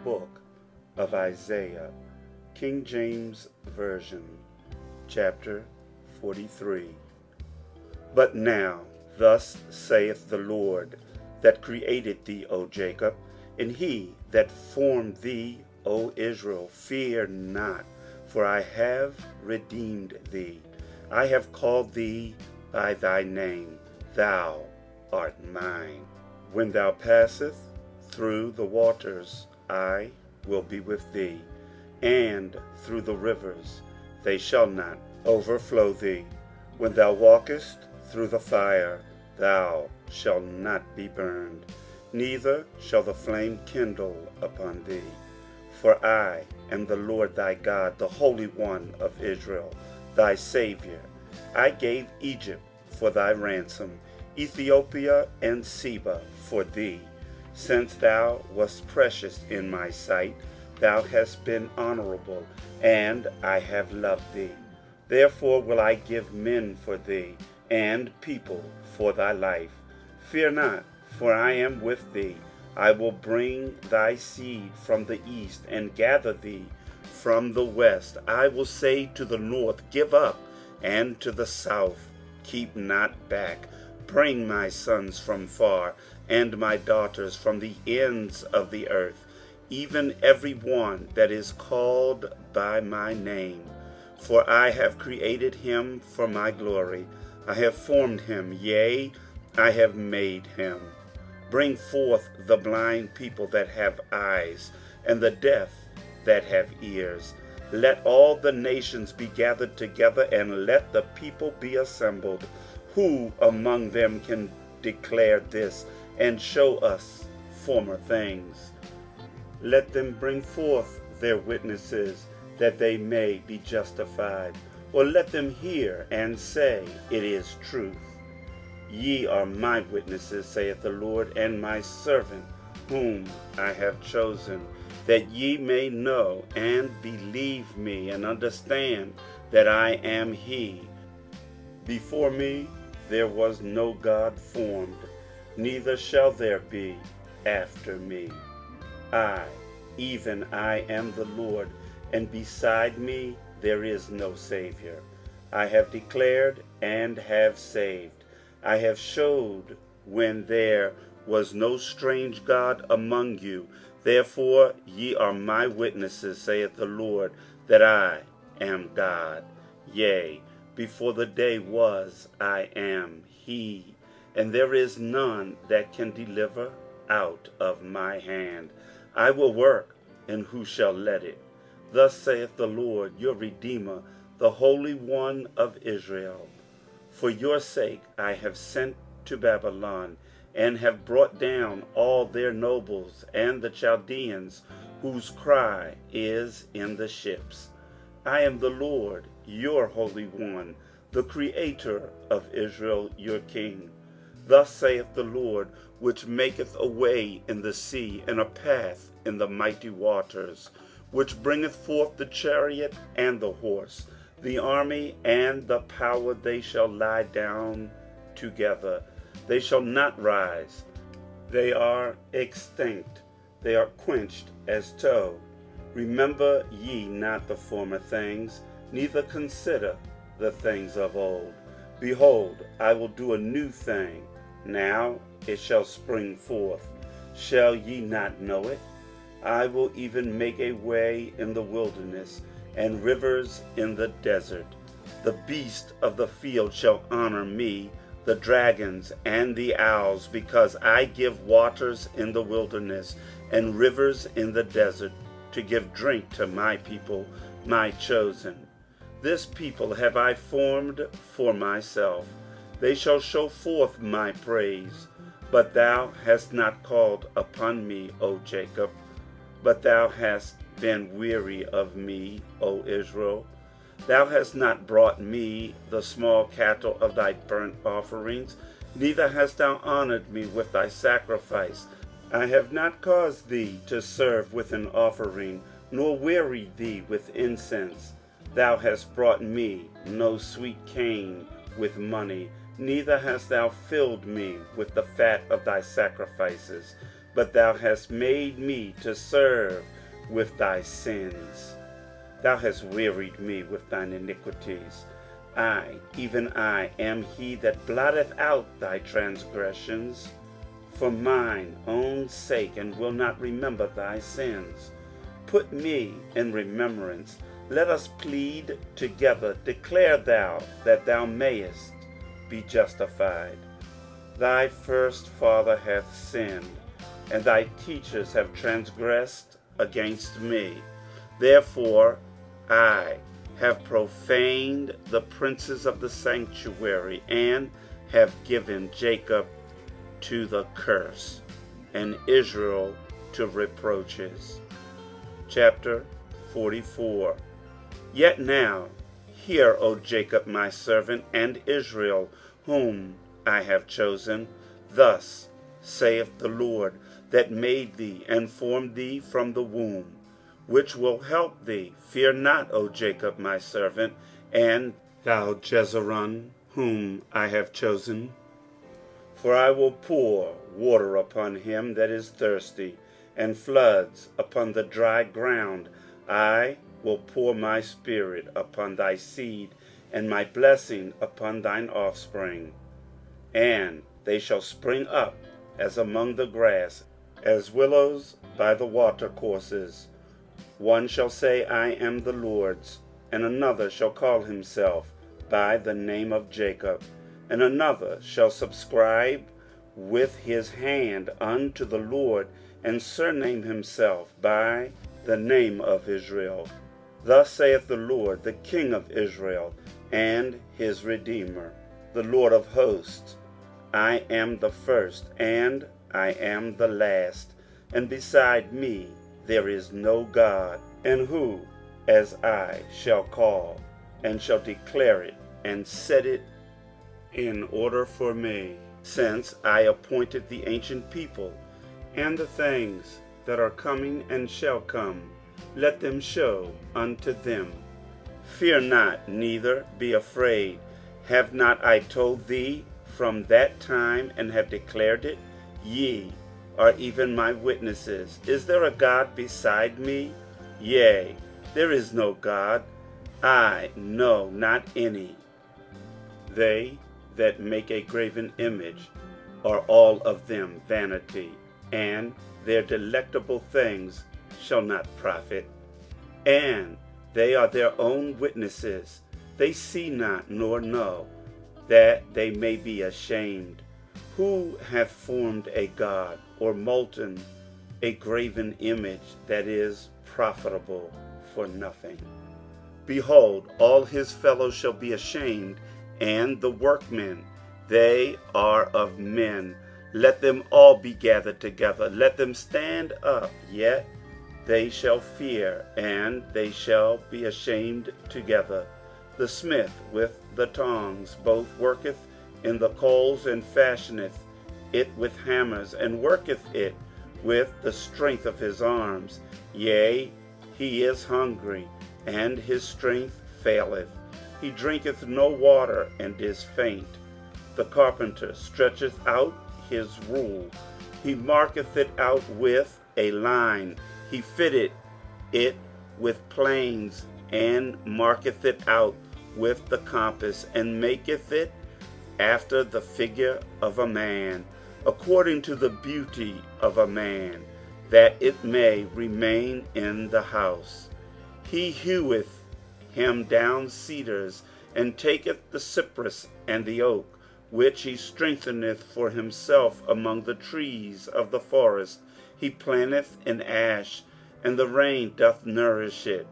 book of Isaiah, King James Version, chapter 43. But now, thus saith the Lord, that created thee, O Jacob, and he that formed thee, O Israel, fear not, for I have redeemed thee. I have called thee by thy name, thou art mine. When thou passest through the waters, I will be with thee, and through the rivers, they shall not overflow thee. When thou walkest through the fire, thou shalt not be burned, neither shall the flame kindle upon thee. For I am the Lord thy God, the Holy One of Israel, thy Savior. I gave Egypt for thy ransom, Ethiopia and Seba for thee. Since thou wast precious in my sight, thou hast been honorable, and I have loved thee. Therefore will I give men for thee, and people for thy life. Fear not, for I am with thee. I will bring thy seed from the east, and gather thee from the west. I will say to the north, give up, and to the south, keep not back. Bring my sons from far, and my daughters from the ends of the earth, even every one that is called by my name. For I have created him for my glory. I have formed him, yea, I have made him. Bring forth the blind people that have eyes, and the deaf that have ears. Let all the nations be gathered together, and let the people be assembled. Who among them can declare this, and show us former things? Let them bring forth their witnesses, that they may be justified. Or let them hear and say, it is truth. Ye are my witnesses, saith the Lord, and my servant, whom I have chosen, that ye may know and believe me, and understand that I am he. Before me there was no God formed, neither shall there be after me. I, even I, am the Lord, and beside me there is no Savior. I have declared and have saved. I have showed when there was no strange God among you. Therefore ye are my witnesses, saith the Lord, that I am God. Yea, before the day was, I am he, and there is none that can deliver out of my hand. I will work, and who shall let it? Thus saith the Lord, your Redeemer, the Holy One of Israel. For your sake I have sent to Babylon, and have brought down all their nobles, and the Chaldeans, whose cry is in the ships. I am the Lord, your Holy One, the Creator of Israel, your King. Thus saith the Lord, which maketh a way in the sea, and a path in the mighty waters, which bringeth forth the chariot and the horse, the army and the power. They shall lie down together, they shall not rise. They are extinct, they are quenched as tow. Remember ye not the former things, neither consider the things of old. Behold, I will do a new thing. Now it shall spring forth. Shall ye not know it? I will even make a way in the wilderness, and rivers in the desert. The beasts of the field shall honor me, the dragons and the owls, because I give waters in the wilderness, and rivers in the desert, to give drink to my people, my chosen. This people have I formed for myself. They shall show forth my praise. But thou hast not called upon me, O Jacob, but thou hast been weary of me, O Israel. Thou hast not brought me the small cattle of thy burnt offerings, neither hast thou honored me with thy sacrifice. I have not caused thee to serve with an offering, nor wearied thee with incense. Thou hast brought me no sweet cane with money, neither hast thou filled me with the fat of thy sacrifices. but thou hast made me to serve with thy sins. Thou hast wearied me with thine iniquities. I, even I, am he that blotteth out thy transgressions for mine own sake, and will not remember thy sins. Put me in remembrance. Let us plead together. Declare thou, that thou mayest be justified. Thy first father hath sinned, and thy teachers have transgressed against me. Therefore I have profaned the princes of the sanctuary, and have given Jacob to the curse, and Israel to reproaches. Chapter 44. Yet now hear, O Jacob my servant, and Israel whom I have chosen. Thus saith the Lord, that made thee and formed thee from the womb, which will help thee. Fear not, O Jacob my servant, and thou Jezreel whom I have chosen. For I will pour water upon him that is thirsty, and floods upon the dry ground. I will pour my spirit upon thy seed, and my blessing upon thine offspring. And they shall spring up as among the grass, as willows by the watercourses. One shall say, I am the Lord's, and another shall call himself by the name of Jacob, and another shall subscribe with his hand unto the Lord, and surname himself by the name of Israel. Thus saith the Lord, the King of Israel, and his Redeemer, the Lord of hosts. I am the first, and I am the last, and beside me there is no God. And who as I shall call, and shall declare it, and set it in order for me, since I appointed the ancient people, and the things that are coming and shall come, let them show unto them. Fear not, neither be afraid. Have not I told thee from that time, and have declared it? Ye are even my witnesses. Is there a God beside me? Yea, there is no God, I know not any. They that make a graven image are all of them vanity, and their delectable things shall not profit. And they are their own witnesses. They see not nor know, that they may be ashamed. Who hath formed a god, or molten a graven image that is profitable for nothing? Behold, all his fellows shall be ashamed, and the workmen, they are of men. Let them all be gathered together, let them stand up, yet they shall fear, and they shall be ashamed together. The smith with the tongs both worketh in the coals, and fashioneth it with hammers, and worketh it with the strength of his arms. Yea, he is hungry, and his strength faileth. He drinketh no water, and is faint. The carpenter stretcheth out his rule, he marketh it out with a line. He fitteth it with planes, and marketh it out with the compass, and maketh it after the figure of a man, according to the beauty of a man, that it may remain in the house. He heweth him down cedars, and taketh the cypress and the oak, which he strengtheneth for himself among the trees of the forest. He planteth an ash, and the rain doth nourish it.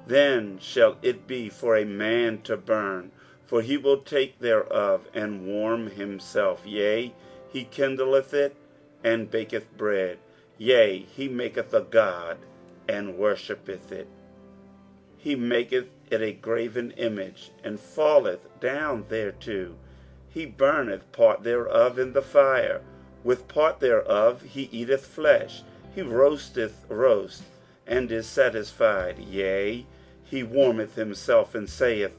Then shall it be for a man to burn, for he will take thereof, and warm himself. Yea, he kindleth it, and baketh bread. Yea, he maketh a god, and worshippeth it. He maketh it a graven image, and falleth down thereto. He burneth part thereof in the fire. With part thereof he eateth flesh. He roasteth roast, and is satisfied. Yea, he warmeth himself, and saith,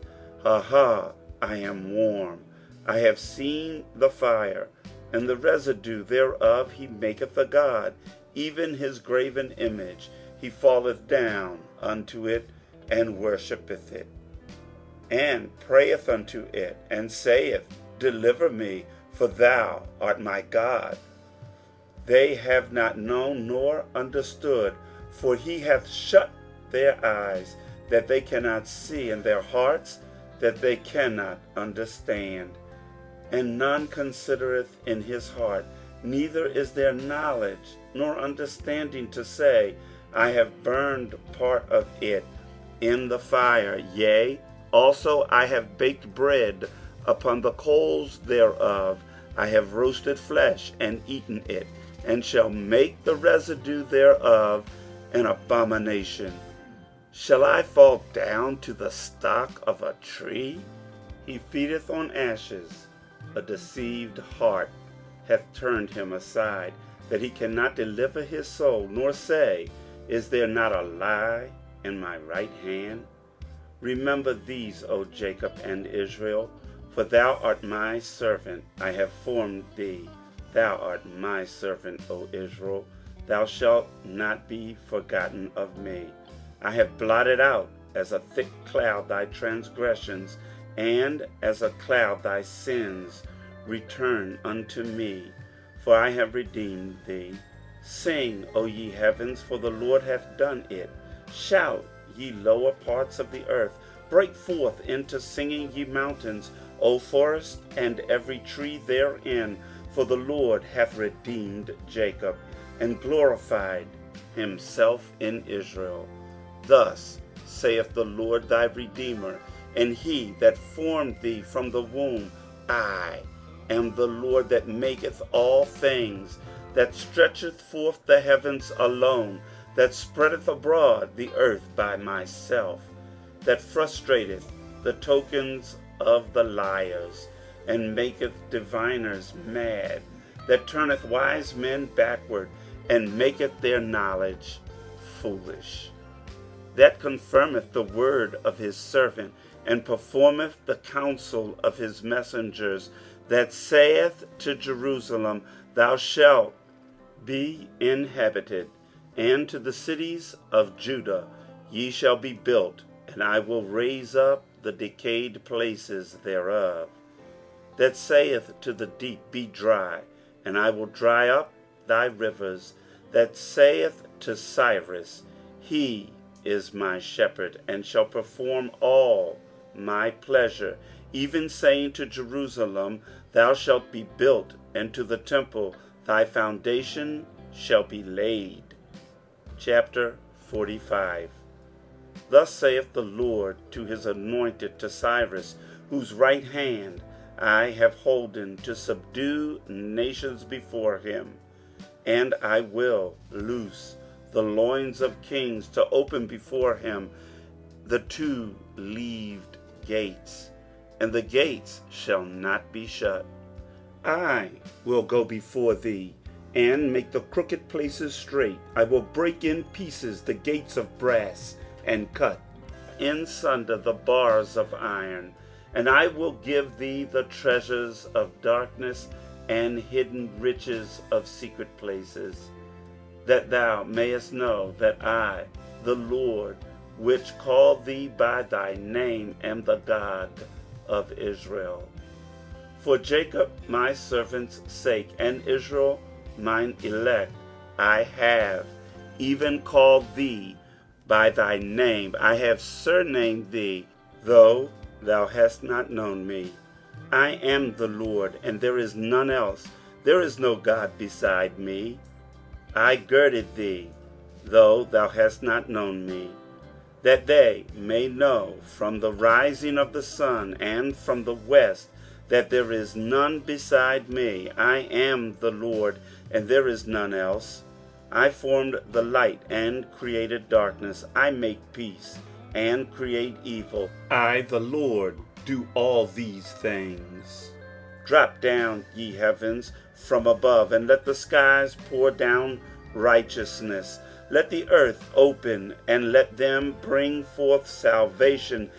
Ha, ha, I am warm. I have seen the fire, and the residue thereof he maketh a god, even his graven image. He falleth down unto it, and worshippeth it, and prayeth unto it, and saith, Deliver me, for thou art my God. They have not known nor understood, for he hath shut their eyes, that they cannot see, and their hearts, that they cannot understand. And none considereth in his heart, neither is there knowledge nor understanding to say, I have burned part of it in the fire. Yea, also I have baked bread upon the coals thereof. I have roasted flesh and eaten it, and shall make the residue thereof an abomination. Shall I fall down to the stock of a tree? He feedeth on ashes. A deceived heart hath turned him aside, that he cannot deliver his soul, nor say, Is there not a lie in my right hand? Remember these, O Jacob and Israel, for thou art my servant. I have formed thee. Thou art my servant, O Israel. Thou shalt not be forgotten of me. I have blotted out as a thick cloud thy transgressions, and as a cloud thy sins. Return unto me, for I have redeemed thee. Sing, O ye heavens, for the Lord hath done it. Shout, ye lower parts of the earth. Break forth into singing, ye mountains, O forest, and every tree therein. For the Lord hath redeemed Jacob, and glorified himself in Israel. Thus saith the Lord thy Redeemer, and he that formed thee from the womb, I am the Lord that maketh all things, that stretcheth forth the heavens alone, that spreadeth abroad the earth by myself, that frustrateth the tokens of the liars, and maketh diviners mad, that turneth wise men backward, and maketh their knowledge foolish, that confirmeth the word of his servant, and performeth the counsel of his messengers, that saith to Jerusalem, Thou shalt be inhabited, and to the cities of Judah, Ye shall be built, and I will raise up the decayed places thereof. That saith to the deep, Be dry, and I will dry up thy rivers. That saith to Cyrus, He is my shepherd, and shall perform all my pleasure. Even saying to Jerusalem, Thou shalt be built, and to the temple, Thy foundation shall be laid. Chapter 45. Thus saith the Lord to his anointed, to Cyrus, whose right hand I have holden, to subdue nations before him. And I will loose the loins of kings, to open before him the two-leaved gates, and the gates shall not be shut. I will go before thee, and make the crooked places straight. I will break in pieces the gates of brass, and cut in sunder the bars of iron. And I will give thee the treasures of darkness, and hidden riches of secret places, that thou mayest know that I, the Lord, which called thee by thy name, am the God of Israel. For Jacob my servant's sake, and Israel mine elect, I have even called thee by thy name. I have surnamed thee, though thou hast not known me. I am the Lord, and there is none else. There is no God beside me. I girded thee, though thou hast not known me, that they may know from the rising of the sun and from the west that there is none beside me. I am the Lord, and there is none else. I formed the light and created darkness. I make peace and create evil. I, the Lord, do all these things. Drop down, ye heavens, from above, and let the skies pour down righteousness. Let the earth open, and let them bring forth salvation,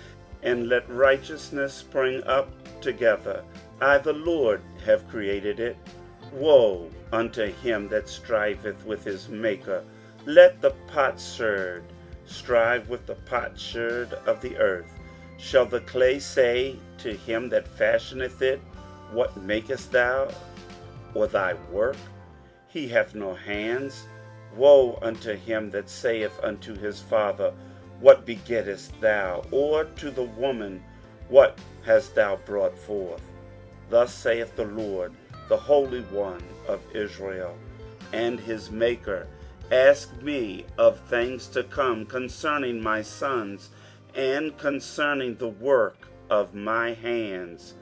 and let righteousness spring up together. I, the Lord, have created it. Woe unto him that striveth with his maker. Let the potsherd strive with the potsherd of the earth. Shall the clay say to him that fashioneth it, What makest thou, or thy work? He hath no hands. Woe unto him that saith unto his father, What begettest thou? Or to the woman, What hast thou brought forth? Thus saith the Lord, the Holy One of Israel, and his Maker, Ask me of things to come concerning my sons, and concerning the work of my hands.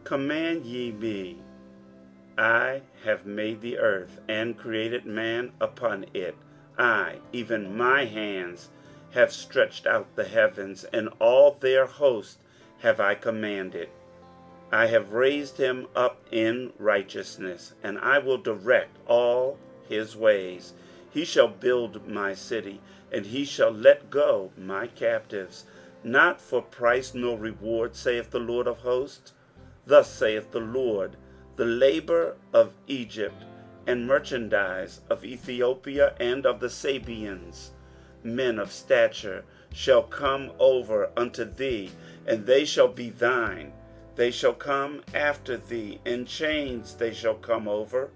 Command ye me. I have made the earth, and created man upon it. I, even my hands, have stretched out the heavens, and all their host have I commanded. I have raised him up in righteousness, and I will direct all his ways. He shall build my city, and he shall let go my captives, not for price nor reward, saith the Lord of hosts. Thus saith the Lord, the labor of Egypt, and merchandise of Ethiopia and of the Sabeans, men of stature, shall come over unto thee, and they shall be thine. They shall come after thee, in chains they shall come over,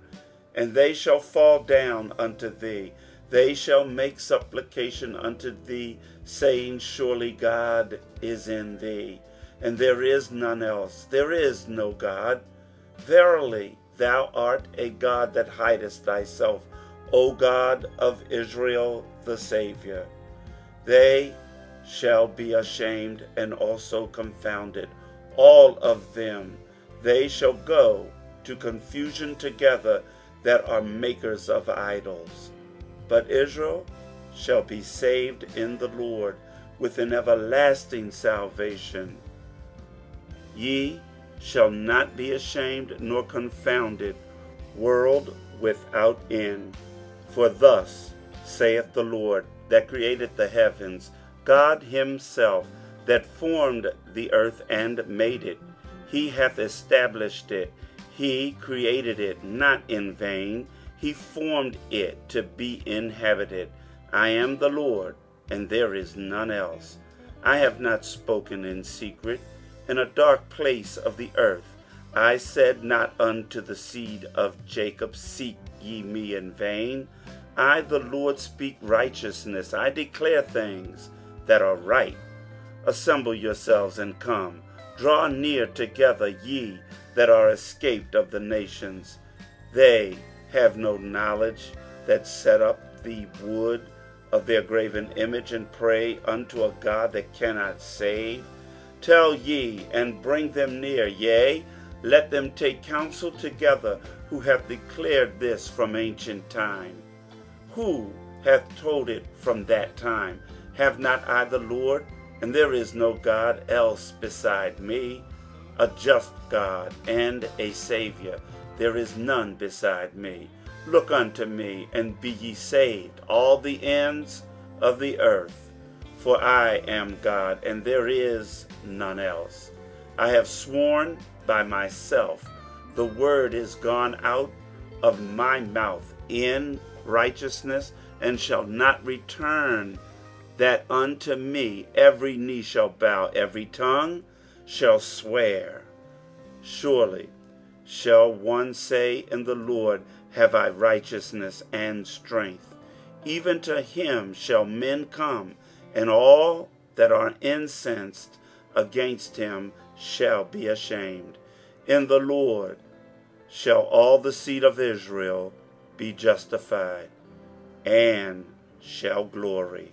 and they shall fall down unto thee. They shall make supplication unto thee, saying, Surely God is in thee, and there is none else. There is no God. Verily, thou art a God that hidest thyself, O God of Israel, the Savior. They shall be ashamed and also confounded, all of them. They shall go to confusion together that are makers of idols. But Israel shall be saved in the Lord with an everlasting salvation. Ye shall not be ashamed nor confounded, world without end. For thus saith the Lord that created the heavens, God himself that formed the earth and made it. He hath established it. He created it not in vain. He formed it to be inhabited. I am the Lord, and there is none else. I have not spoken in secret, in a dark place of the earth. I said not unto the seed of Jacob, Seek ye me in vain. I, the Lord, speak righteousness. I declare things that are right. Assemble yourselves and come. Draw near together, ye that are escaped of the nations. They have no knowledge that set up the wood of their graven image, and pray unto a God that cannot save. Tell ye, and bring them near, yea, let them take counsel together, who have declared this from ancient time. Who hath told it from that time? Have not I the Lord? And there is no God else beside me, a just God and a Savior. There is none beside me. Look unto me, and be ye saved, all the ends of the earth. For I am God, and there is none else. I have sworn by myself, the word is gone out of my mouth in righteousness, and shall not return, that unto me every knee shall bow, every tongue shall swear. Surely shall one say in the Lord, Have I righteousness and strength? Even to him shall men come, and all that are incensed against him shall be ashamed. In the Lord shall all the seed of Israel be justified, and shall glory.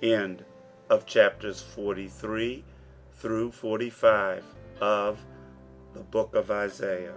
End of chapters 43 through 45 of the book of Isaiah.